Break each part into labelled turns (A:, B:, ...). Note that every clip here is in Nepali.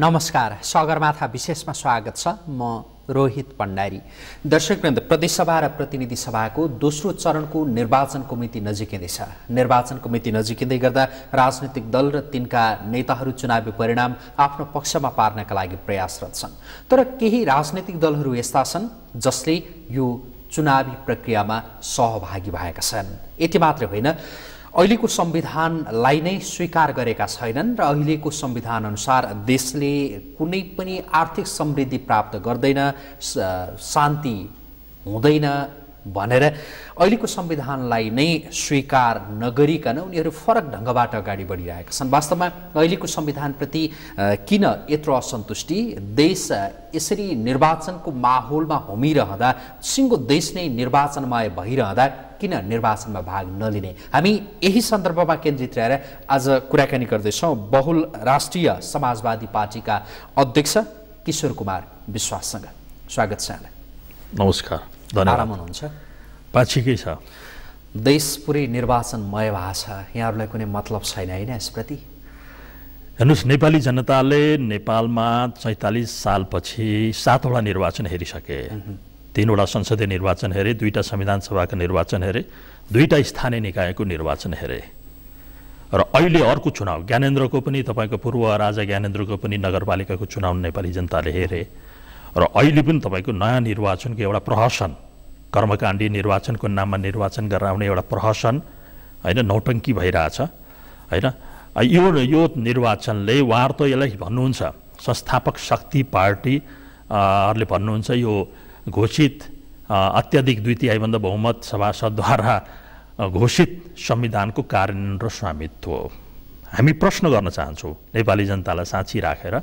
A: नमस्कार, सगरमाथा विशेषमा स्वागत छ। म रोहित भण्डारी। दर्शकवृन्द, प्रदेशसभा र प्रतिनिधि सभाको दोस्रो चरणको निर्वाचनको मिति नजिकिँदैछ। निर्वाचनको मिति नजिकिँदै गर्दा राजनीतिक दल र तिनका नेताहरू चुनावी परिणाम आफ्नो पक्षमा पार्नका लागि प्रयासरत छन्। तर केही राजनीतिक दलहरू यस्ता छन् जसले यो चुनावी प्रक्रियामा सहभागी भएका छन्। यति मात्र होइन, अहिलेको संविधानलाई नै स्वीकार गरेका छैनन् र अहिलेको संविधान अनुसार देशले कुनै पनि आर्थिक समृद्धि प्राप्त गर्दैन, शान्ति हुँदैन भनेर अहिलेको संविधानलाई नै स्वीकार नगरिकन उनीहरू फरक ढङ्गबाट अगाडि बढिरहेका छन्। वास्तवमा अहिलेको संविधानप्रति किन यत्रो असन्तुष्टि? देश यसरी निर्वाचनको माहौलमा होमिरहँदा, सिङ्गो देश नै निर्वाचनमय भइरहँदा किन निर्वाचनमा भाग नलिने? हामी यही सन्दर्भमा केन्द्रित रहेर आज कुराकानी गर्दैछौँ बहुल राष्ट्रिय समाजवादी पार्टीका अध्यक्ष किशोर कुमार विश्वाससँग। स्वागत छ यहाँलाई।
B: नमस्कार, धन्यवाद।
A: आराम हुनुहुन्छ?
B: पाछिकै छ।
A: देश पुरै निर्वाचनमय भएको छ, यहाँहरूलाई कुनै मतलब छैन होइन यसप्रति?
B: हेर्नुहोस्, नेपाली जनताले नेपालमा ४७ सालपछि 7वटा निर्वाचन हेरिसके। 3वटा संसदीय निर्वाचन हेरे, 2टा संविधान सभाका निर्वाचन हेरे, 2टा स्थानीय निकायको निर्वाचन हेरे र अहिले अर्को चुनाव ज्ञानेन्द्रको पनि, तपाईँको पूर्व राजा ज्ञानेन्द्रको पनि नगरपालिकाको चुनाव नेपाली जनताले हेरे र अहिले पनि तपाईँको नयाँ निर्वाचनको एउटा प्रहसन, कर्मकाण्डी निर्वाचनको नाममा निर्वाचन गरेर आउने एउटा प्रहसन होइन, नौटङ्की भइरहेछ होइन। यो निर्वाचनले उहाँहरू त यसलाई भन्नुहुन्छ, संस्थापक शक्ति पार्टीहरूले भन्नुहुन्छ यो घोषित अत्याधिक 2/3 बहुमत सभासदद्वारा घोषित संविधानको कार्यान्वयन र स्वामित्व हो। हामी प्रश्न गर्न चाहन्छौँ नेपाली जनतालाई साँची राखेर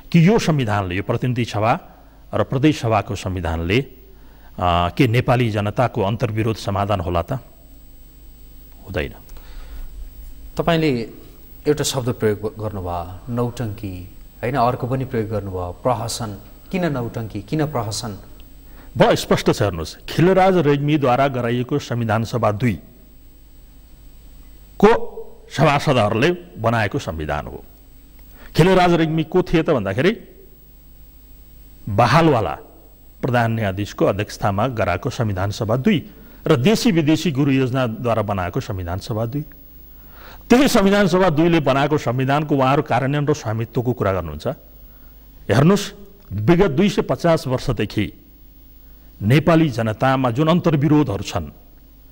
B: कि यो संविधानले, यो प्रतिनिधि सभा र प्रदेश सभाको संविधानले के नेपाली जनताको अन्तर्विरोध समाधान होला त? हुँदैन।
A: तपाईँले एउटा शब्द प्रयोग गर्नुभयो, नौटङ्की होइन, अर्को पनि प्रयोग गर्नुभयो, प्रहसन। किन नौटङ्की, किन प्रहसन?
B: बडा स्पष्ट छ। हेर्नुहोस्, खिलराज रेग्मीद्वारा गराइएको संविधान सभा 2 को सभासदहरूले बनाएको संविधान हो। खिलराज रेग्मी को थिए त भन्दाखेरि बहालवाला प्रधान न्यायाधीशको अध्यक्षतामा गराएको संविधान सभा 2 र देशी विदेशी गुरु योजनाद्वारा बनाएको संविधान सभा 2। त्यही संविधान सभा 2ले बनाएको संविधानको उहाँहरू कार्यान्वयन र स्वामित्वको कुरा गर्नुहुन्छ। हेर्नुहोस्, विगत 250 वर्षदेखि नेपाली जनतामा जुन अन्तर्विरोधहरू छन्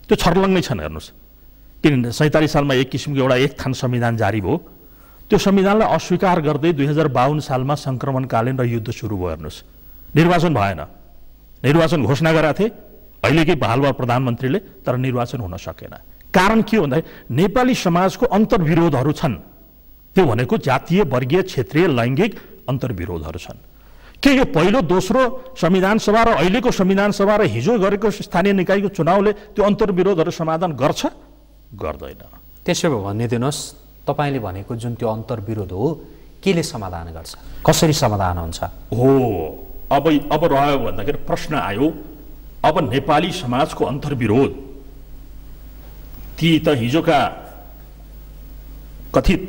B: त्यो छर्लङ्गै छन्। हेर्नुहोस्, किन 47 सालमा एक किसिमको एउटा एक थान संविधान जारी भयो, त्यो संविधानलाई अस्वीकार गर्दै 2052 सालमा सङ्क्रमणकालीन र युद्ध सुरु भयो। हेर्नुहोस्, निर्वाचन भएन, निर्वाचन घोषणा गरेका थिए अहिलेकै बहालवाल प्रधानमन्त्रीले, तर निर्वाचन हुन सकेन। कारण के हो भन्दाखेरि नेपाली समाजको अन्तर्विरोधहरू छन्। त्यो भनेको जातीय, वर्गीय, क्षेत्रीय, लैङ्गिक अन्तर्विरोधहरू छन्। के यो पहिलो दोस्रो संविधान सभा र अहिलेको संविधान सभा र हिजो गरेको स्थानीय निकायको चुनावले त्यो अन्तर्विरोधहरू समाधान गर्छ? गर्दैन।
A: त्यसो भए भनिदिनुहोस्, तपाईँले भनेको जुन त्यो अन्तर्विरोध हो, केले समाधान गर्छ? कसरी समाधान हुन्छ?
B: हो, अब रह्यो भन्दाखेरि प्रश्न आयो, अब नेपाली समाजको अन्तर्विरोध ती त हिजोका कथित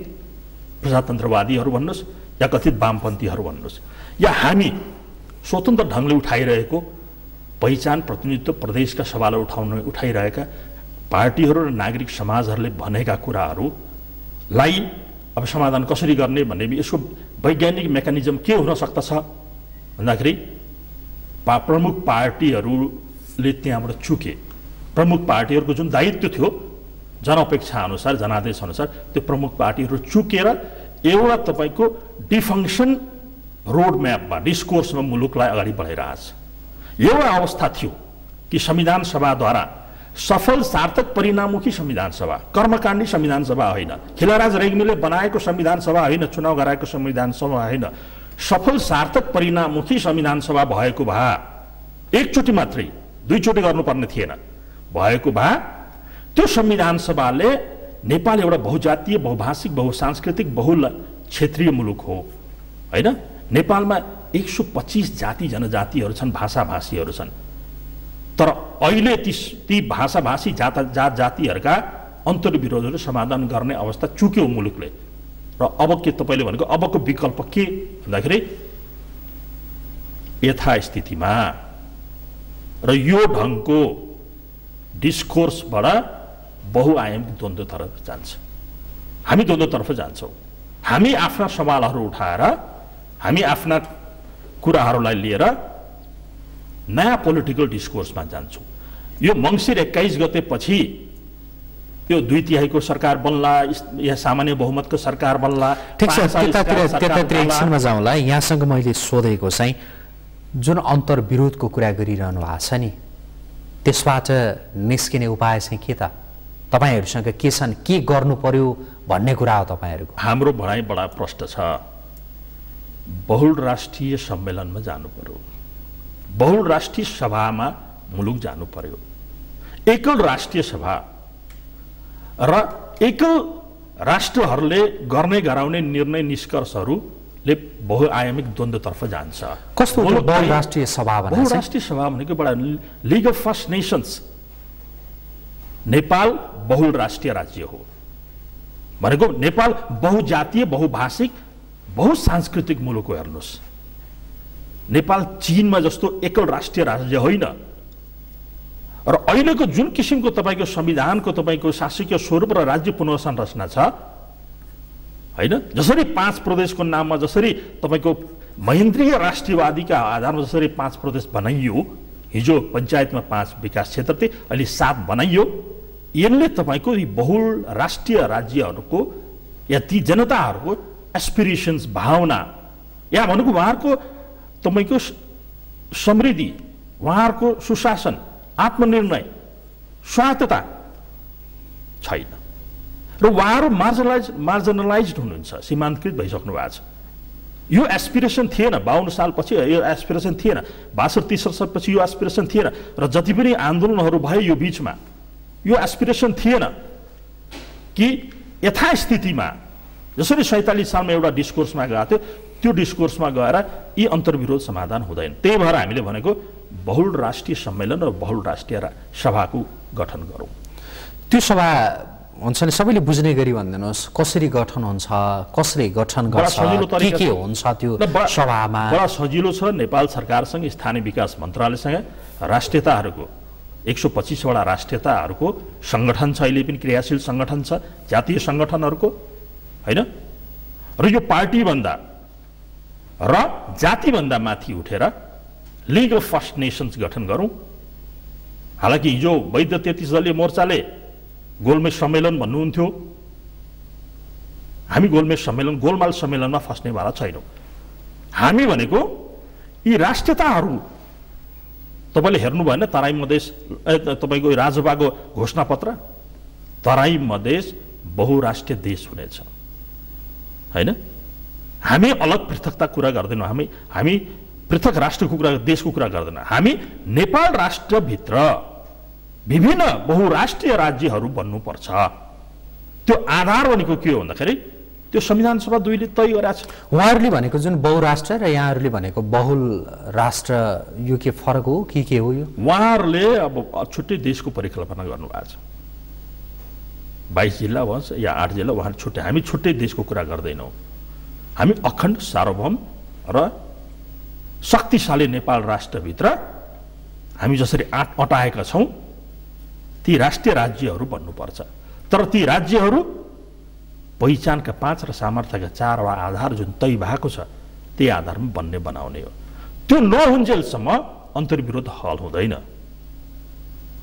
B: प्रजातन्त्रवादीहरू भन्नुहोस् या कथित वामपन्थीहरू भन्नुहोस् या हामी स्वतन्त्र ढङ्गले उठाइरहेको पहिचान प्रतिनिधित्व प्रदेशका सवालहरू उठाइरहेका पार्टीहरू र नागरिक समाजहरूले भनेका कुराहरूलाई अब समाधान कसरी गर्ने भन्ने यसको वैज्ञानिक मेकानिजम के हुन सक्दछ भन्दाखेरि प्रमुख पार्टीहरूले त्यहाँबाट चुके। प्रमुख पार्टीहरूको जुन दायित्व थियो जनअपेक्षा अनुसार, जनादेश अनुसार, त्यो प्रमुख पार्टीहरू चुकेर एउटा तपाईँको डिफङ्सन रोड म्यापमा, डिस्कोर्समा मुलुकलाई अगाडि बढाइरहेछ। एउटा अवस्था थियो कि संविधान सभाद्वारा सफल सार्थक परिणाममुखी संविधान सभा, कर्मकाण्डी संविधान सभा होइन, खिलराज रेग्मीले बनाएको संविधान सभा होइन, चुनाव गराएको संविधान सभा होइन, सफल सार्थक परिणाममुखी संविधान सभा भएको भए एकचोटि मात्रै, 2 चोटि गर्नुपर्ने थिएन, भएको भए त्यो संविधान सभाले नेपाल एउटा बहुजातीय, बहुभाषिक, बहुसांस्कृतिक, बहुल क्षेत्रीय मुलुक हो होइन। नेपालमा 125 जाति जनजातिहरू छन्, भाषाभाषीहरू छन्, तर अहिले ती भाषाभाषी जातिहरूका अन्तर्विरोधहरू समाधान गर्ने अवस्था चुक्यो मुलुकले। र अब के तपाईले भनेको अबको विकल्प के भन्दाखेरि यथास्थितिमा र यो ढङ्गको डिस्कोर्सबाट बहुआयामिक द्वन्द्वतर्फ जान्छ। हामी द्वन्द्वतर्फ जान्छौँ। हामी आफ्ना सवालहरू उठाएर हामी आफ्ना कुराहरूलाई लिएर नयाँ पोलिटिकल डिस्कोर्समा जान्छौँ। यो मङ्सिर 21 गते पछि यो 2/3 सरकार बन्ला या सामान्य बहुमतको सरकार बन्ला।
A: ठिक छ, त्यतातिर एकछिनमा जाउँला। यहाँसँग मैले सोधेको चाहिँ जुन अन्तर्विरोधको कुरा गरिरहनु भएको छ नि, त्यसबाट निस्किने उपाय चाहिँ के त? तपाईहरुसँग के छन्, के गर्नु पर्यो भन्ने कुरा हो तपाईहरुको?
B: हाम्रो भनाइ बडा प्रष्ट छ। बहुराष्ट्रिय सम्मेलनमा जानु पर्यो, बहुराष्ट्रिय सभामा मुलुक जानु पर्यो। एकल राष्ट्रिय सभा र एकल राष्ट्रहरूले गर्ने गराउने निर्णय निष्कर्षहरूले बहुआयामिक द्वन्द्वतर्फ जान्छ।
A: कस्तो बहुराष्ट्रिय सभा?
B: बहुराष्ट्रिय सभा भनेको बडा league of first nations. Nepal बहुराष्ट्रिय राज्य हो भनेको नेपाल बहुजातीय, बहुभाषिक, बहुसांस्कृतिक मुलुक हो। हेर्नुहोस्, नेपाल चीनमा जस्तो एकल राष्ट्रिय राज्य होइन। र अहिलेको जुन किसिमको तपाईको संविधानको तपाईको शासकीय स्वरूप र राज्य पुनर्संरचना छ हैन, जसरी 5 प्रदेशको नाममा जसरी तपाईको महेन्द्रीय राष्ट्रियवादीका आधारमा जसरी 5 प्रदेश बनाइयो, हिजो पञ्चायतमा 5 विकास क्षेत्र थिए, अहिले 7 बनाइयो। यसले तपाईको यी बहुल राष्ट्रिय राज्यहरूको या ती जनताहरूको एस्पिरेसन्स, भावना, या भनेको उहाँहरूको तपाईको समृद्धि, उहाँहरूको सुशासन, आत्मनिर्णय, स्वायत्तता छैन। र उहाँहरू मार्जिनलाइज्ड हुनुहुन्छ, सीमान्तकृत भइसक्नु भएको छ। यो एस्पिरेसन थिएन 52 सालपछि, यो एस्पिरेसन थिएन 62-63 सालपछि, यो एस्पिरेसन थिएन। र जति पनि आन्दोलनहरू भए यो बीचमा यो एस्पिरेसन थिएन कि यथास्थितिमा जसरी 47 सालमा एउटा डिस्कोर्समा गएको थियो, त्यो डिस्कोर्समा गएर यी अन्तर्विरोध समाधान हुँदैन। त्यही भएर हामीले भनेको बहुराष्ट्रिय सम्मेलन र बहुराष्ट्रिय सभाको गठन गरौँ।
A: त्यो सभा हुन्छ नि, सबैले बुझ्ने गरी भनिदिनुहोस्, कसरी गठन हुन्छ, कसले गठन गर्छ, के हुन्छ त्यो सभामा?
B: बडा सजिलो छ। नेपाल सरकारसँग, स्थानीय विकास मन्त्रालयसँग राष्ट्रियताहरूको 125 वटा राष्ट्रियताहरूको संगठन छ। अहिले पनि क्रियाशील संगठन छ, जातीय संगठनहरूको हैन। र यो पार्टीभन्दा र जातिभन्दा माथि उठेर लिग अफ फर्स्ट नेशन्स गठन गरौँ। हालाकि हिजो वैध 33 दलीय मोर्चाले गोलमेज सम्मेलन भन्नुहुन्थ्यो। हामी गोलमाल सम्मेलनमा फस्नेवाला छैनौँ। हामी भनेको यी राष्ट्रियताहरू, तपाईले हेर्नु भएन तराई मधेस तपाईको राजसभाको घोषणापत्र, तराई मधेस बहुराष्ट्रिय देश हुनेछ हैन। हामी अलग पृथकता कुरा गर्दैनौँ, हामी पृथक राष्ट्रको कुरा, देशको कुरा गर्दैनौँ। हामी नेपाल राष्ट्रभित्र विभिन्न बहुराष्ट्रिय राज्यहरू बन्नुपर्छ। त्यो आधार भनेको के हो भन्दाखेरि त्यो संविधान सभा 2 ले तय गरेको छ।
A: उहाँहरूले भनेको जुन बहुराष्ट्र र यहाँहरूले भनेको बहुल राष्ट्र, यो के फरक हो के हो? यो
B: उहाँहरूले अब छुट्टै देशको परिकल्पना गर्नुभएको छ। 22 जिल्ला भन्छ या 8 जिल्ला, उहाँहरू छुट्टै, हामी छुट्टै देशको कुरा गर्दैनौँ। हामी अखण्ड सार्वभौम र शक्तिशाली नेपाल राष्ट्रभित्र हामी जसरी अटाएका छौँ, ती राष्ट्रिय राज्यहरू बन्नुपर्छ। तर ती राज्यहरू पहिचानका 5 र सामर्थ्यका 4 वा आधार जुन तय भएको छ, त्यही आधारमा बन्ने बनाउने हो। त्यो नहुन्जेलसम्म अन्तर्विरोध हल हुँदैन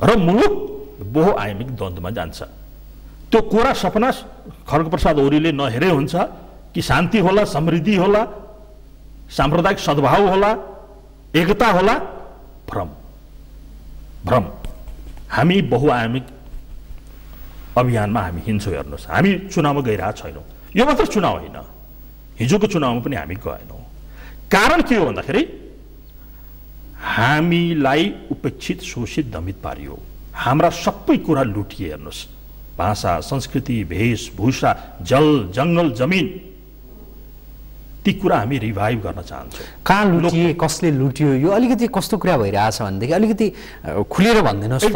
B: र मुलुक बहुआयामिक द्वन्द्वमा जान्छ। त्यो कोरा सपना खड्गप्रसाद ओलीले नहेरे हुन्छ कि शान्ति होला, समृद्धि होला, साम्प्रदायिक सद्भाव होला, एकता होला, भ्रम। हामी बहुआयामिक अभियानमा हामी हिँड्छौँ। हेर्नुहोस्, हामी चुनावमा गइरहेको छैनौँ। यो मात्र चुनाव होइन, हिजोको चुनावमा पनि हामी गएनौँ। कारण के हो भन्दाखेरि हामीलाई उपेक्षित, शोषित, दमित पारियो। हाम्रा सबै कुरा लुटिए। हेर्नुहोस्, भाषा, संस्कृति, वेशभूषा, जल, जङ्गल, जमिन, ती कुरा हामी रिभाइभ गर्न चाहन्छौँ।
A: कहाँ लुटिए, कसले लुट्यो, यो अलिकति कस्तो कुरा भइरहेछ भनेदेखि अलिकति खुलेर भनिदिनुहोस्।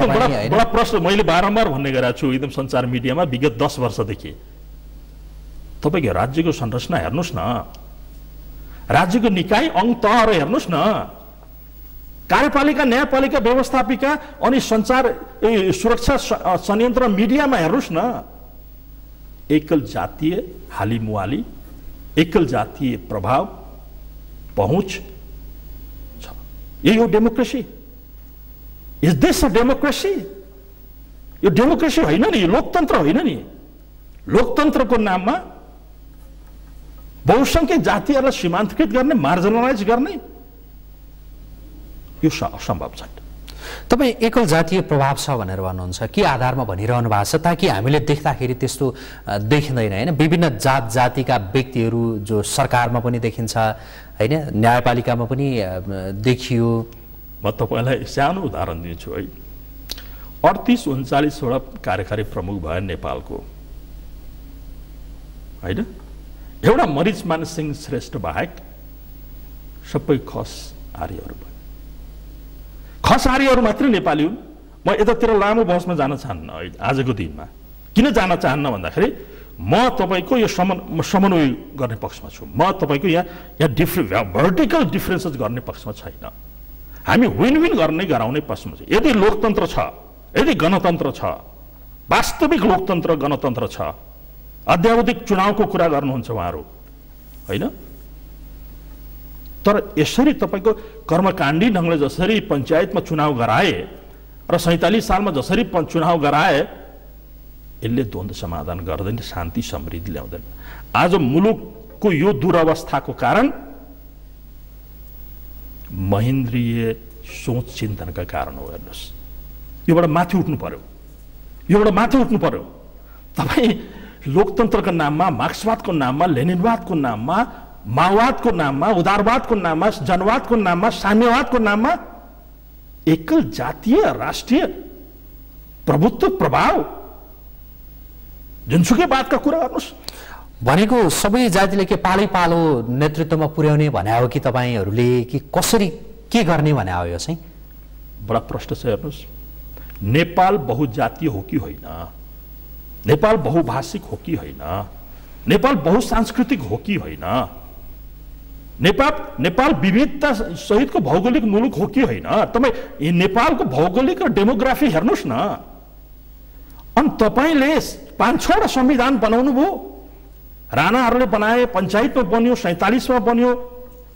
B: बडा प्रश्न मैले बारम्बार भन्ने गरेको छु एकदम सञ्चार मिडियामा विगत 10 वर्षदेखि। तपाईँको राज्यको संरचना हेर्नुहोस् न, राज्यको निकाय अङ्ग तहहरू हेर्नुहोस् न, कार्यपालिका, न्यायपालिका, व्यवस्थापिका अनि सञ्चार सुरक्षा संयन्त्र मिडियामा हेर्नुहोस् न, एकल जातीय हालिमुहाली, एकल जातीय प्रभाव पहुँच छ। यही हो democracy. Is this a democracy? यो डेमोक्रेसी होइन नि, यो लोकतन्त्र होइन नि। लोकतन्त्रको नाममा बहुसंख्यक जातिहरूलाई सीमान्तकृत गर्ने, मार्जिनलाइज गर्ने, यो असम्भव छ।
A: तपाईँ एकल जातीय प्रभाव छ भनेर भन्नुहुन्छ, के आधारमा भनिरहनु भएको छ? ताकि हामीले देख्दाखेरि त्यस्तो देखिँदैन होइन। विभिन्न जात जातिका व्यक्तिहरू जो सरकारमा पनि देखिन्छ होइन, न्यायपालिकामा पनि देखियो।
B: म तपाईँलाई सानो उदाहरण दिन्छु है। 38-39वटा कार्यकारी प्रमुख भयो नेपालको होइन। एउटा मरिचमान सिंह श्रेष्ठ बाहेक सबै खस आर्यहरू भयो। खस आर्यहरू मात्रै नेपाली हुन्। म यतातिर लामो बहसमा जान चाहन्न आजको दिनमा। किन जान चाहन्न भन्दाखेरि म तपाईँको यो समन्वय गर्ने पक्षमा छु। म तपाईँको यहाँ भर्टिकल डिफ्रेन्सेस गर्ने पक्षमा छैन। हामी विन विन गर्ने गराउने पक्षमा छ। यदि लोकतन्त्र छ, यदि गणतन्त्र छ, वास्तविक लोकतन्त्र गणतन्त्र छ, अद्यावधिक चुनावको कुरा गर्नुहुन्छ उहाँहरू होइन। तर यसरी तपाईँको कर्मकाण्डी ढङ्गले जसरी पञ्चायतमा चुनाव गराए र 47 सालमा जसरी चुनाव गराए, यसले द्वन्द्व समाधान गर्दैन, शान्ति समृद्धि ल्याउँदैन। आज मुलुकको यो दुरवस्थाको कारण महेन्द्रीय सोच चिन्तनका कारण हो। हेर्नुहोस्, योबाट माथि उठ्नु पर्यो, योबाट माथि उठ्नु पर्यो। तपाईँ लोकतन्त्रको नाममा, मार्क्सवादको नाममा, लेनिनवादको नाममा, माओवादको नाममा, उदारवादको नाममा, जनवादको नाममा, साम्यवादको नाममा एकल जातीय राष्ट्रिय प्रभुत्व प्रभाव जुनसुकै बातका कुरा गर्नुहोस्।
A: भनेको सबै जातिले के पालै पालो नेतृत्वमा पुर्याउने भने हो कि तपाईँहरूले, कि कसरी के गर्ने भने हो? यो चाहिँ
B: बडा प्रश्न छ। हेर्नुहोस्, नेपाल बहुजातीय हो कि होइन, नेपाल बहुभाषिक हो कि होइन, नेपाल बहुसांस्कृतिक हो कि होइन, नेपाल विविधता सहितको भौगोलिक मुलुक हो कि होइन? तपाईँ नेपालको भौगोलिक र डेमोग्राफी हेर्नुहोस् न। अनि तपाईँले 5-6वटा संविधान बनाउनु भयो। राणाहरूले बनाए, पञ्चायतमा बन्यो, 47मा बन्यो।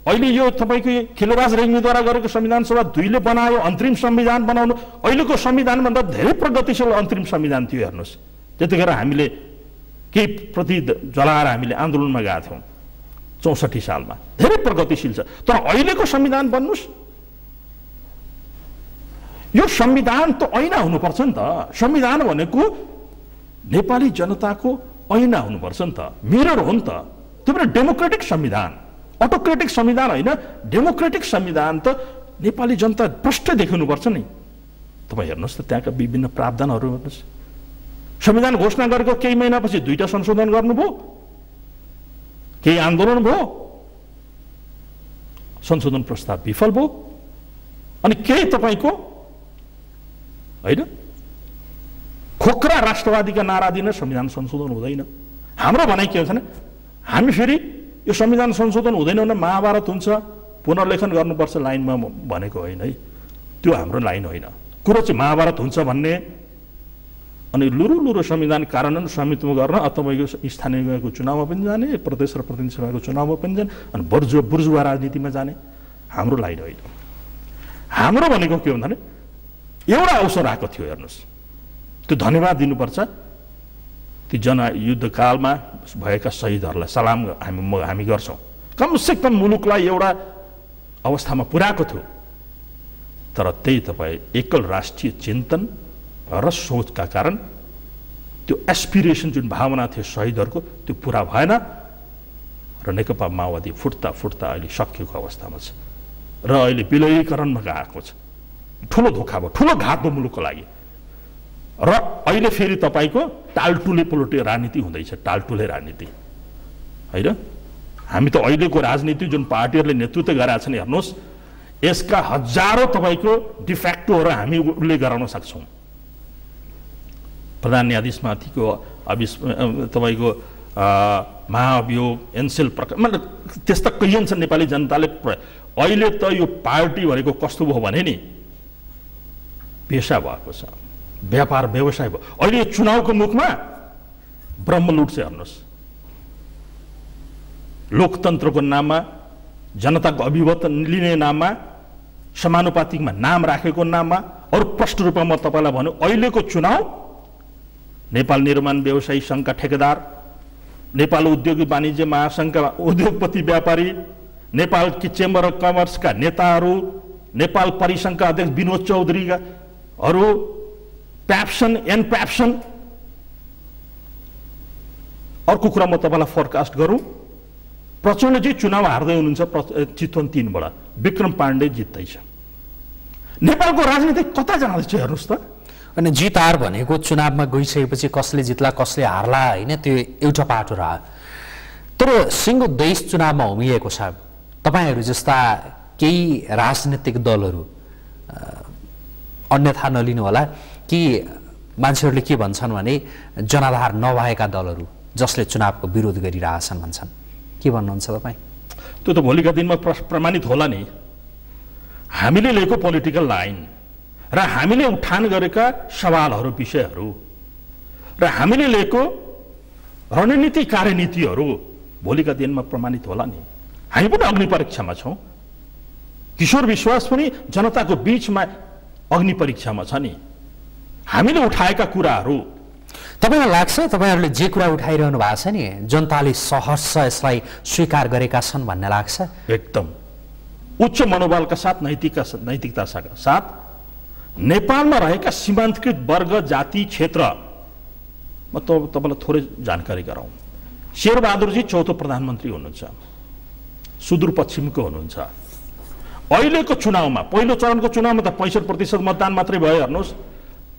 B: अहिले यो तपाईँको खिलराज रेग्मीद्वारा गरेको संविधान सभा 2ले बनायो, अन्तरिम संविधान बनाउनु। अहिलेको संविधानभन्दा धेरै प्रगतिशील अन्तरिम संविधान थियो। हेर्नुहोस्, त्यतिखेर हामीले केही प्रति जलाएर हामीले आन्दोलनमा गएका थियौँ 64 सालमा। धेरै प्रगतिशील छ। तर अहिलेको संविधान बन्नुहोस्, यो संविधान त ऐना हुनुपर्छ नि त। संविधान भनेको नेपाली जनताको ऐना हुनुपर्छ नि त, मिरर हो नि त। त्यो पनि डेमोक्रेटिक संविधान, अटोक्रेटिक संविधान होइन। डेमोक्रेटिक संविधान त नेपाली जनता प्रष्ट देख्नुपर्छ नि। तपाईँ हेर्नुहोस् त, त्यहाँका विभिन्न प्रावधानहरू हेर्नुहोस्। संविधान घोषणा गरेको केही महिनापछि 2टा संशोधन गर्नुभयो, केही आन्दोलन भयो, संशोधन प्रस्ताव विफल भयो, अनि केही तपाईँको होइन खोक्रा राष्ट्रवादीका नारा दिन संविधान संशोधन हुँदैन। हाम्रो भनाइ के हुन्छ भने, हामी फेरि यो संविधान संशोधन हुँदैन भने महाभारत हुन्छ, पुनर्लेखन गर्नुपर्छ लाइनमा भनेको होइन है। त्यो हाम्रो लाइन होइन। कुरो चाहिँ महाभारत हुन्छ भन्ने, अनि लुरु संविधान कार्यान्वयन समितिमा गर्न, तपाईँको स्थानीय निकायको चुनावमा पनि जाने, प्रदेश र प्रतिनिधि सभाको चुनावमा पनि जाने, अनि बुर्जुवा राजनीतिमा जाने हाम्रो लाइन होइन। हाम्रो भनेको के भन्दा एउटा अवसर आएको थियो। हेर्नुहोस्, त्यो धन्यवाद दिनुपर्छ। ती जनयुद्धकालमा भएका शहीदहरूलाई सलाम हामी गर्छौँ। कमसेकम मुलुकलाई एउटा अवस्थामा पुर्याएको थियो। तर त्यही तपाईँ एकल राष्ट्रिय चिन्तन र सोचका कारण त्यो एस्पिरेसन जुन भावना थियो शहीदहरूको, त्यो पुरा भएन र नेकपा माओवादी फुट्दा फुट्दा अहिले सकिएको अवस्थामा छ र अहिले विलयीकरणमा गएको छ। ठुलो धोका भयो, ठुलो घात भयो मुलुकको लागि। र अहिले फेरि तपाईँको टालटुले पोलिटिकल राजनीति हुँदैछ, टालटुले राजनीति होइन। हामी त अहिलेको राजनीति जुन पार्टीहरूले नेतृत्व गरेका छन्, हेर्नुहोस्, यसका हजारौँ तपाईँको डिफेक्टोहरू हामी उसले गराउन सक्छौँ। प्रधान न्यायाधीशमाथिको तपाईँको महाअभियोग एनसेल प्रकार मतलब त्यस्ता कैयन छन् नेपाली जनताले अहिले त यो पार्टी भनेको कस्तो भयो भने नि पेशा भएको छ व्यापार व्यवसाय भयो अहिले यो चुनावको मुखमा ब्रह्मलुट चाहिँ हेर्नुहोस् लोकतन्त्रको नाममा जनताको अभिमत लिने नाममा समानुपातिकमा नाम राखेको नाममा अरू प्रष्ट रूपमा म तपाईँलाई भन्नु अहिलेको चुनाव नेपाल निर्माण व्यवसायी सङ्घका ठेकेदार नेपाल उद्योग वाणिज्य महासङ्घका उद्योगपति व्यापारी नेपाल चेम्बर अफ कमर्सका नेताहरू नेपाल परिसङ्घका अध्यक्ष विनोद चौधरीका अरू प्याप्सन एनप्याप्सन अर्को कुरा म तपाईँलाई फोरकास्ट गरौँ प्रचण्डजी चुनाव हार्दै हुनुहुन्छ चितवन 3 बाट विक्रम पाण्डे जित्दैछ नेपालको राजनीति कता जाँदैछ हेर्नुहोस् त
A: अनि जित हार भनेको चुनावमा गइसकेपछि कसले जित्ला कसले हार्ला होइन त्यो एउटा पाटो रह्यो तर सिङ्गो देश चुनावमा होमिएको छ तपाईँहरू जस्ता केही राजनीतिक दलहरू अन्यथा नलिनु होला कि मान्छेहरूले के भन्छन् भने जनाधार नभएका दलहरू जसले चुनावको विरोध गरिरहेछन् भन्छन् के भन्नुहुन्छ तपाईँ
B: त्यो त भोलिका दिनमा प्रमाणित होला नि हामीले लिएको पोलिटिकल लाइन र हामीले उठान गरेका सवालहरू विषयहरू र हामीले लिएको रणनीति कार्यनीतिहरू भोलिका दिनमा प्रमाणित होला नि हामी पनि अग्नि परीक्षामा छौँ किशोर विश्वास पनि जनताको बीचमा अग्नि परीक्षामा छ नि हामीले उठाएका कुराहरू
A: तपाईँलाई लाग्छ तपाईँहरूले जे कुरा उठाइरहनु भएको छ नि जनताले सहर्ष यसलाई स्वीकार गरेका छन् भन्ने लाग्छ
B: एकदम उच्च मनोबलका साथ नैतिकताका साथ नेपालमा रहेका सीमान्तकृत वर्ग जाति क्षेत्र म तपाईँलाई थोरै जानकारी गराउँ शेरबहादुरजी चौथो प्रधानमन्त्री हुनुहुन्छ सुदूरपश्चिमको हुनुहुन्छ अहिलेको चुनावमा पहिलो चरणको चुनावमा त 65% मतदान मात्रै भयो हेर्नुहोस्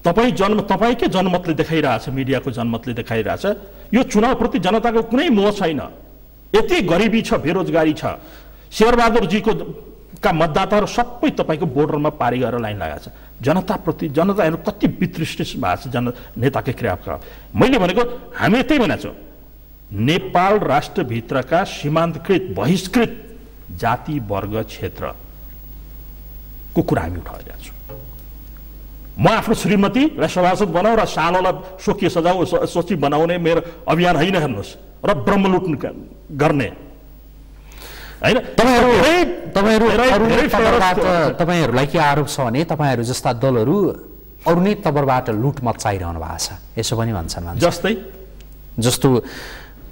B: तपाईँकै जनमतले देखाइरहेछ मिडियाको जनमतले देखाइरहेछ यो चुनावप्रति जनताको कुनै मोह छैन यति गरिबी छ बेरोजगारी छ शेरबहादुरजीको का मतदाताहरू सबै तपाईँको बोर्डरमा पारी गरेर लाइन लगाएको छ जनताप्रति जनताहरू कति वितृष्ट भएको छ नेताकै क्रियाकलाप मैले भनेको हामी त्यही भनेको छौँ नेपाल राष्ट्रभित्रका सीमान्तकृत बहिष्कृत जाति वर्ग क्षेत्रको कुरा हामी उठाइरहेको छौँ म आफ्नो श्रीमतीलाई सभासद बनाऊ र सानोलाई स्वकीय सचिव बनाउने मेरो अभियान होइन हेर्नुहोस् र ब्रह्मलुट गर्ने हैन
A: तपाईहरूलाई के आरोप छ भने तपाईँहरू जस्ता दलहरू अरू नै तबरबाट लुट मचाइरहनु भएको छ यसो पनि भन्छन् जस्तो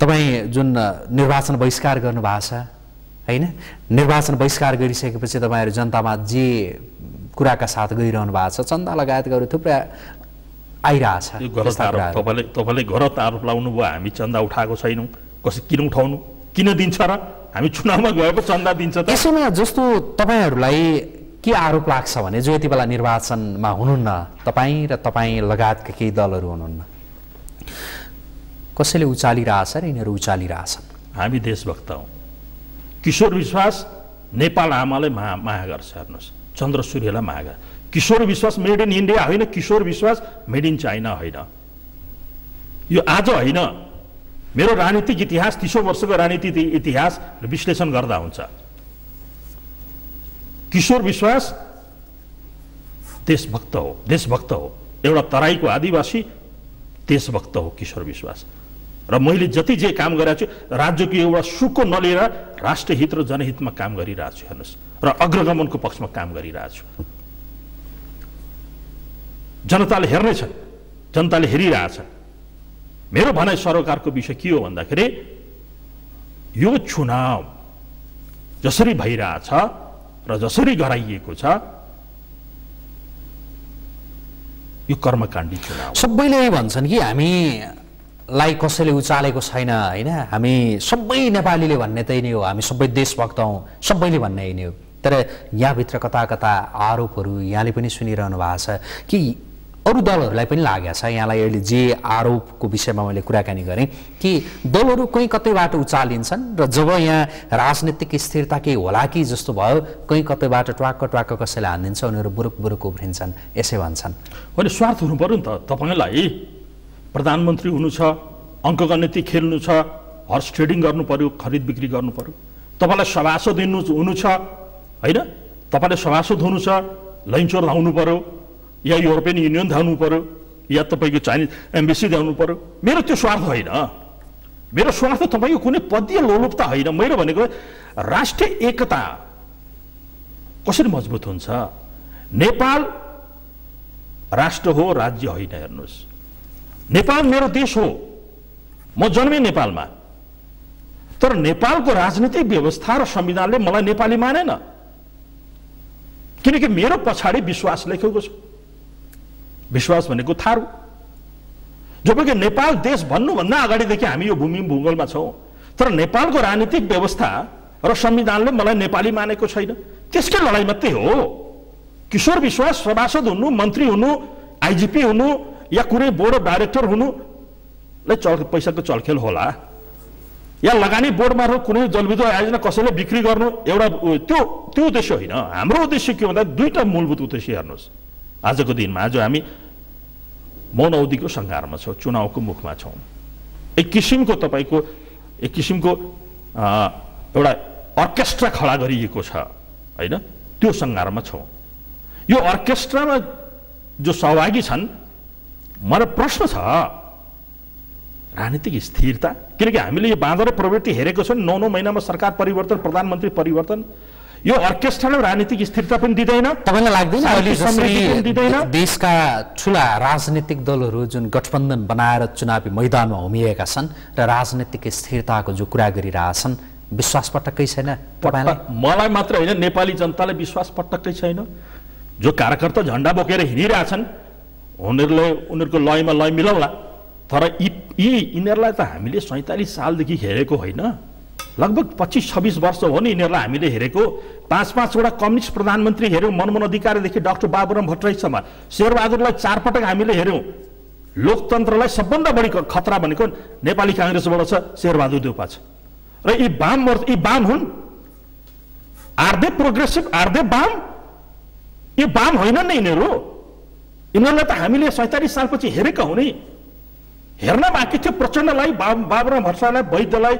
A: तपाईँ जुन निर्वाचन बहिष्कार गर्नु भएको छ हैन निर्वाचन बहिष्कार गरिसकेपछि तपाईँहरू जनतामा जे कुराका साथ गइरहनु भएको छ चन्दा लगायतका अरू थुप्रै आइरहेछ
B: तपाईँले गलत आरोप लाउनु भयो हामी चन्दा उठाएको छैनौँ कसै किन उठाउनु किन दिन्छ र हामी चुनावमा गएको चन्दा दिन्छ त
A: यसैमा जस्तो तपाईँहरूलाई के आरोप लाग्छ भने जो यति बेला निर्वाचनमा हुनुहुन्न तपाईँ र तपाईँ लगायतका केही दलहरू हुनुहुन्न कसैले उचालिरहेछ र यिनीहरू उचालिरहेछन्
B: हामी देशभक्त हौँ किशोर विश्वास नेपाल आमाले माया गर्छ हेर्नुहोस् चन्द्र सूर्यलाई माया गर्छ किशोर विश्वास मेड इन इन्डिया होइन किशोर विश्वास मेड इन चाइना होइन यो आज होइन मेरो राजनीतिक इतिहास 30 वर्षको राजनीतिक इतिहास विश्लेषण गर्दा हुन्छ किशोर विश्वास देशभक्त हो एउटा तराईको आदिवासी देशभक्त हो किशोर विश्वास र मैले जति जे काम गरेको छु राज्यको एउटा सुको नलिएर राष्ट्रहित र जनहितमा काम गरिरहेको छु हेर्नुहोस् र अग्रगमनको पक्षमा काम गरिरहेको छु जनताले हेर्नेछन् जनताले हेरिरहेछन् मेरो भनाइ सरकारको विषय के हो भन्दाखेरि यो चुनाव जसरी भइरहेछ र जसरी गराइएको छ यो कर्मकाण्डी चुनाव
A: सबैले भन्छन् कि हामीलाई कसैले उचालेको छैन हैन हामी सबै नेपालीले भन्ने त नै हो हामी सबै देशभक्त हौं सबैले भन्ने नै हो तर यहाँभित्र कता कता आरोपहरू यहाँले पनि सुनिरहनु भएको छ कि अरू दलहरूलाई पनि लागेको छ यहाँलाई अहिले जे आरोपको विषयमा मैले कुराकानी गरेँ कि दलहरू कहीँ कतैबाट उचालिन्छन् र जब यहाँ राजनीतिक स्थिरता केही होला कि जस्तो भयो कहीँ कतैबाट ट्वाक्क कसैले हानिदिन्छ उनीहरू बुरुक उफ्रिन्छन् यसै भन्छन्
B: होइन स्वार्थ हुनु पर्यो नि त तपाईलाई प्रधानमन्त्री हुनु छ अङ्कगणित खेल्नु छ, हर्स ट्रेडिङ गर्नु पर्यो, खरिद बिक्री गर्नु पर्यो, तपाईँलाई सभासद हुनु छ होइन, तपाईँले सभासद हुनु छ, लैनचोर धाउनु पर्यो या युरोपियन युनियन धाउनु पर्यो या तपाईँको चाइनिज एम्बेसी धाउनु पर्यो। मेरो त्यो स्वार्थ होइन, मेरो स्वार्थ तपाईँको कुनै पदीय लोलुपता होइन। मेरो भनेको राष्ट्रिय एकता कसरी मजबुत हुन्छ। नेपाल राष्ट्र हो, राज्य होइन। हेर्नुहोस्, नेपाल मेरो देश हो, म जन्मे नेपालमा, तर नेपालको राजनीतिक व्यवस्था र संविधानले मलाई नेपाली मानेन, किनकि मेरो पछाडि विश्वास लेखेको छ। विश्वास भनेको थारू, जबकि नेपाल देश भन्नुभन्दा अगाडिदेखि हामी यो भूमि भूगोलमा छौँ, तर नेपालको राजनीतिक व्यवस्था र संविधानले मलाई नेपाली मानेको छैन। त्यसकै लडाइँ मात्रै हो। किशोर विश्वास सभासद हुनु, मन्त्री हुनु, आइजिपी हुनु या कुनै बोर्ड अफ डाइरेक्टर हुनुलाई पैसाको चलखेल होला, या लगानी बोर्ड मार्फत कुनै जलविद्युत आयोजना कसैले बिक्री गर्नु एउटा त्यो उद्देश्य होइन। हाम्रो उद्देश्य के भन्दा दुईटा मूलभूत उद्देश्य हेर्नुहोस्। आजको दिनमा आज हामी मौन अवधिको सङ्घारमा छौँ, चुनावको मुखमा छौँ। एक किसिमको एउटा अर्केस्ट्रा खडा गरिएको छ होइन, त्यो सङ्घारमा छौँ। यो अर्केस्ट्रामा जो सहभागी छन्, मलाई प्रश्न छ राजनीतिक स्थिरता, किनकि हामीले यो बाँदरे प्रवृत्ति हेरेको छौँ। 9 महिनामा सरकार परिवर्तन, प्रधानमन्त्री परिवर्तन, यो अर्केस्ट्राले राजनीतिक स्थिरता पनि दिँदैन।
A: तपाईँलाई लाग्दैन देशका ठुला राजनीतिक दलहरू जुन गठबन्धन बनाएर चुनावी मैदानमा उमिएका छन् र राजनीतिक स्थिरताको जो कुरा गरिरहेछन्, विश्वास पटक्कै छैन तपाईँलाई?
B: मलाई मात्र होइन, नेपाली जनतालाई विश्वास पटक्कै छैन। जो कार्यकर्ता झन्डा बोकेर हिँडिरहेछन् उनीहरूको लयमा लय मिलाउला, तर यिनीहरूलाई त हामीले 47 सालदेखि हेरेको होइन, लगभग 25-26 वर्ष हो नि यिनीहरूलाई हामीले हेरेको। 5-5वटा कम्युनिस्ट प्रधानमन्त्री हेऱ्यौँ, मनमोहन अधिकारीदेखि डाक्टर बाबुराम भट्टराईसम्म। शेरबहादुरलाई 4 पटक हामीले हेऱ्यौँ। लोकतन्त्रलाई सबभन्दा बढी खतरा भनेको नेपाली काङ्ग्रेसबाट छ, शेरबहादुर देउपा छ। र यी वाम हुन्, are they progressive, are they वाम? यो वाम होइन नि यिनीहरू। यिनीहरूलाई त हामीले 47 सालपछि हेरेका हो नि। हेर्न बाँकी थियो प्रचण्डलाई, बाबुराम भट्टराईलाई, वैद्यलाई,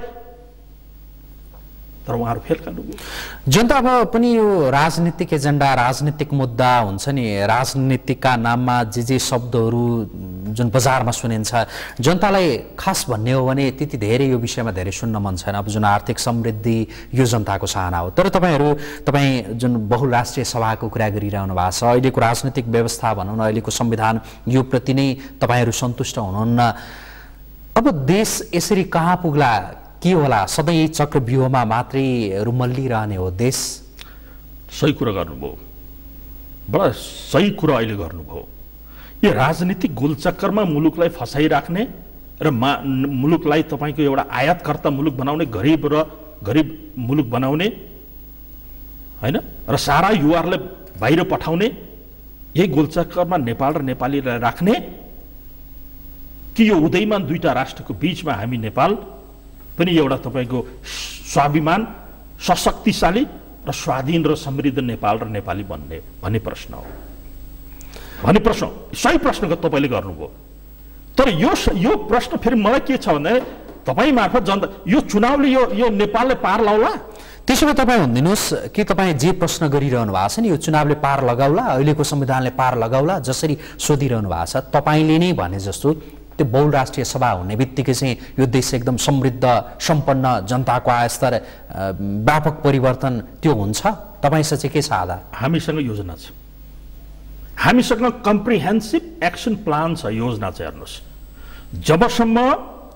B: तर उहाँहरू फेल खानुभयो।
A: जुन त अब पनि यो राजनीतिक एजेन्डा, राजनीतिक मुद्दा हुन्छ नि, राजनीतिकका नाममा जे शब्दहरू जुन बजारमा सुनिन्छ, जनतालाई खास भन्ने हो भने त्यति धेरै यो विषयमा धेरै सुन्न मन छैन। अब जुन आर्थिक समृद्धि यो जनताको चाहना हो, तर तपाईँ जुन बहुराष्ट्रिय सभाको कुरा गरिरहनु भएको छ, अहिलेको राजनीतिक व्यवस्था भनौँ न, अहिलेको संविधान, यो प्रति नै तपाईँहरू सन्तुष्ट हुनुहुन्न। अब देश यसरी कहाँ पुग्ला, के होला? सधैँ चक्रव्यूहमा मात्रै रुमल्लिरहने हो देश?
B: सही कुरा गर्नुभयो, बडा सही कुरा अहिले गर्नुभयो। यो राजनीतिक गोलचक्करमा मुलुकलाई फसाइराख्ने र मुलुकलाई तपाईँको एउटा आयातकर्ता मुलुक बनाउने, गरिब मुलुक बनाउने होइन, र सारा युवाहरूलाई बाहिर पठाउने, यही गोलचक्करमा नेपाल र नेपालीलाई राख्ने कि यो उदयमान दुईटा राष्ट्रको बीचमा हामी नेपाल पनि एउटा तपाईँको स्वाभिमान, सशक्तिशाली र स्वाधीन र समृद्ध नेपाल र नेपाली भन्ने प्रश्न हो। सही प्रश्न तपाईँले गर्नुभयो। तर यो प्रश्न फेरि मलाई के छ भन्दा तपाईँ मार्फत जनता, यो चुनावले यो नेपालले पार लाउला?
A: त्यसो भए तपाईँ भनिदिनुहोस् कि तपाईँ जे प्रश्न गरिरहनु भएको छ नि, यो चुनावले पार लगाउला, अहिलेको संविधानले पार लगाउला, जसरी सोधिरहनु भएको छ, तपाईँले नै भने जस्तो त्यो बहुराष्ट्रिय सभा हुने बित्तिकै चाहिँ यो देश एकदम समृद्ध, सम्पन्न, जनताको आयस्तर, व्यापक परिवर्तन त्यो हुन्छ? तपाईँसँग चाहिँ के छ आधार?
B: हामीसँग योजना छ, हामीसँग कम्प्रिहेन्सिभ एक्सन प्लान छ, योजना छ। हेर्नुहोस्, जबसम्म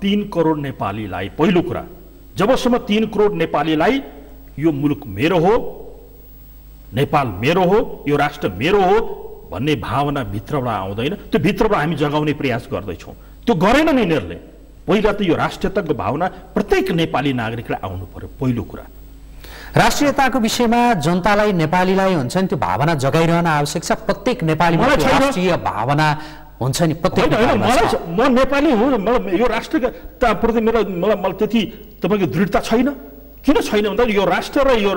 B: 3 करोड नेपालीलाई, पहिलो कुरा, जबसम्म 3 करोड नेपालीलाई यो मुलुक मेरो हो, नेपाल मेरो हो, यो राष्ट्र मेरो हो भन्ने भावना भित्रबाट आउँदैन, त्यो भित्रबाट हामी जगाउने प्रयास गर्दैछौँ। त्यो गरेनन् यिनीहरूले। पहिला त यो राष्ट्रियताको भावना प्रत्येक नेपाली नागरिकलाई आउनु पर्यो, पहिलो कुरा।
A: राष्ट्रियताको विषयमा जनतालाई, नेपालीलाई हुन्छ नि त्यो भावना जगाइरहन आवश्यक छ। प्रत्येक नेपालीमा राष्ट्रिय भावना हुन्छ नि, प्रत्येक
B: म नेपाली हुँ, यो राष्ट्रप्रति मलाई त्यति तपाईँको दृढता छैन। किन छैन भन्दा यो राष्ट्र र यो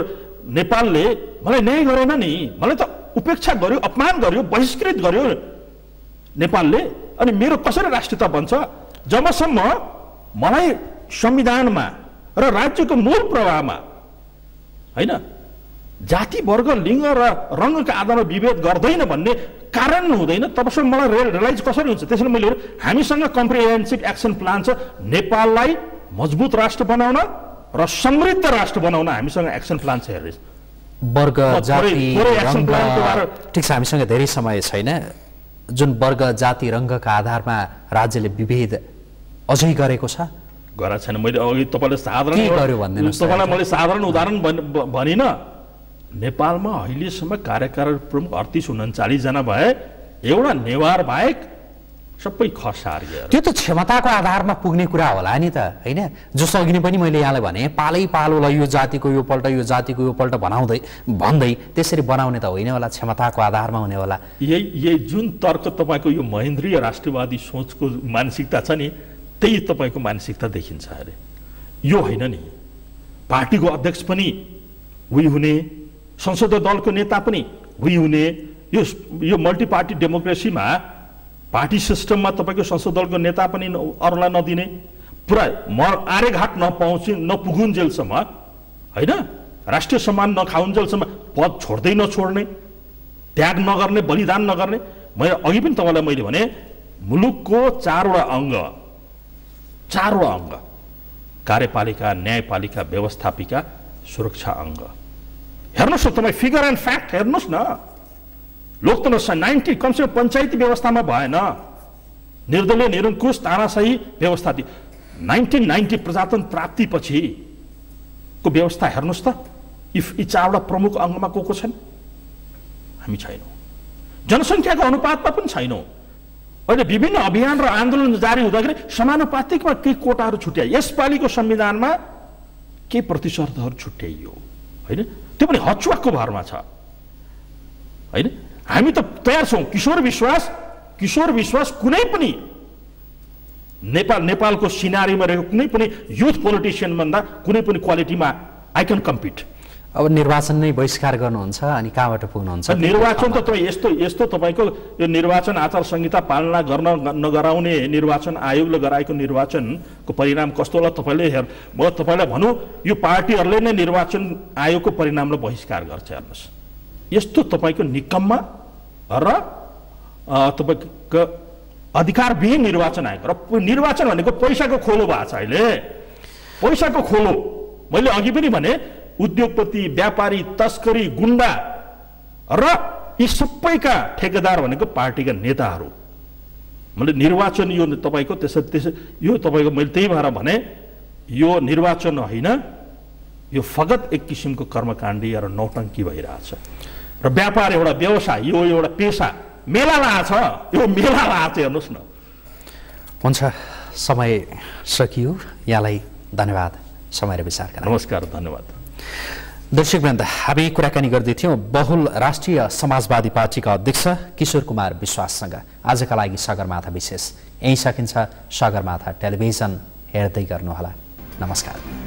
B: नेपालले मलाई न्याय गरेन नि, मलाई त उपेक्षा गर्यो, अपमान गर्यो, बहिष्कृत गर्यो नेपालले। अनि मेरो कसरी राष्ट्रियता बन्छ? जबसम्म मलाई संविधानमा र राज्यको मूल प्रवाहमा हैन जाति वर्ग लिङ्ग र रङका आधारमा विभेद गर्दैन भन्ने कारण हुँदैन, तबसम्म मलाई रियलाइज कसरी हुन्छ? त्यसैले मैले हामीसँग कम्प्रिहेन्सिभ एक्सन प्लान छ नेपाललाई मजबुत राष्ट्र बनाउन र समृद्ध राष्ट्र बनाउन हामीसँग एक्सन प्लान छ। हेर्नुहोस्
A: वर्ग जाति रङ्ग ठिक छ, हामीसँग धेरै समय छैन। जुन वर्ग जाति रङ्गका आधारमा राज्यले विभेद अझै गरेको छ
B: गरेको छैन। मैले अघि तपाईँलाई मैले साधारण उदाहरण भनिन। नेपालमा अहिलेसम्म कार्यकारी प्रमुख 38-39 जना भए, एउटा नेवार बाहेक सबै खसारिया।
A: त्यो त क्षमताको आधारमा पुग्ने कुरा होला नि त, होइन? जस्तो अघि पनि मैले यहाँलाई भने पालै पालोलाई यो जातिको यो पल्ट यो जातिको यो पल्ट भन्दै त्यसरी बनाउने त होइन होला, क्षमताको आधारमा हुने होला।
B: यही जुन तर्क तपाईँको यो महेन्द्रीय राष्ट्रवादी सोचको मानसिकता छ नि, त्यही तपाईँको मानसिकता देखिन्छ अरे। यो होइन नि, पार्टीको अध्यक्ष पनि उही हुने, संसदीय दलको नेता पनि उही हुने। यो मल्टी पार्टी डेमोक्रेसीमा पार्टी सिस्टममा तपाईँको संसदीय दलको नेता पनि अरूलाई नदिने, पुरा आर्यघाट नपुगुन्जेलसम्म होइन, राष्ट्रिय सम्मान नखाउन्जेलसम्म पद छोड्दै नछोड्ने, त्याग नगर्ने, बलिदान नगर्ने। मैले अघि पनि तपाईँलाई मैले भने मुलुकको चारवटा अङ्ग कार्यपालिका, न्यायपालिका, व्यवस्थापिका, सुरक्षा अङ्ग। हेर्नुहोस् न तपाईँ फिगर एन्ड फ्याक्ट हेर्नुहोस् न। लोकतन्त्र 90 कमसेकम पञ्चायती व्यवस्थामा भएन, निर्दलीय निरङ्कुश तानाशाही व्यवस्था थियो। 1990 प्रजातन्त्र प्राप्तिपछिको व्यवस्था हेर्नुहोस् त, यी चारवटा प्रमुख अङ्गमा को छन्? हामी छैनौँ। जनसङ्ख्याको अनुपातमा पनि छैनौँ। अहिले विभिन्न अभियान र आन्दोलन जारी हुँदाखेरि समानुपातिकमा केही कोटाहरू छुट्याए। यसपालिको संविधानमा के प्रतिशतहरू छुट्याइयो होइन, त्यो पनि हचुवाको भरमा छ होइन। हामी त तयार छौँ। किशोर विश्वास कुनै पनि नेपालको सिनारीमा रहेको कुनै पनि युथ पोलिटिसियन भन्दा कुनै पनि क्वालिटीमा आई क्यान कम्पिट।
A: अब निर्वाचन नै बहिष्कार गर्नुहुन्छ अनि कहाँबाट पुग्नुहुन्छ?
B: निर्वाचन त तपाईँ यस्तो तपाईँको यो निर्वाचन आचार संहिता पालना गर्न नगराउने निर्वाचन आयोगले गराएको निर्वाचनको परिणाम कस्तो होला तपाईँले म तपाईँलाई भनौँ, यो पार्टीहरूले नै निर्वाचन आयोगको परिणामलाई बहिष्कार गर्छ। हेर्नुहोस्, यस्तो तपाईँको निकम्मा र तपाईँको अधिकारविहीन निर्वाचन आयोग। र निर्वाचन भनेको पैसाको खोलो भएको छ अहिले, पैसाको खोलो। मैले अघि पनि भने उद्योगपति, व्यापारी, तस्करी, गुन्डा र यी सबैका ठेकेदार भनेको पार्टीका नेताहरू। मैले निर्वाचन यो तपाईँको यो तपाईँको मैले त्यही भएर भने यो निर्वाचन होइन, यो फगत एक किसिमको कर्मकाण्डी र नौटङ्की भइरहेछ। र व्यापार एउटा व्यवसाय, यो एउटा पेसा मेला लाग्छ, यो मेला लाग्छ। हेर्नुहोस् न।
A: हुन्छ, समय सकियो। यहाँलाई धन्यवाद समय र विचारका लागि।
B: नमस्कार, धन्यवाद।
A: दर्शकवृन्द, हामी कुराकानी गर्दैथ्यौँ बहुल राष्ट्रिय समाजवादी पार्टीका अध्यक्ष किशोर कुमार विश्वाससँग। आजका लागि सगरमाथा विशेष यहीँ सकिन्छ। सगरमाथा टेलिभिजन हेर्दै गर्नुहोला। नमस्कार।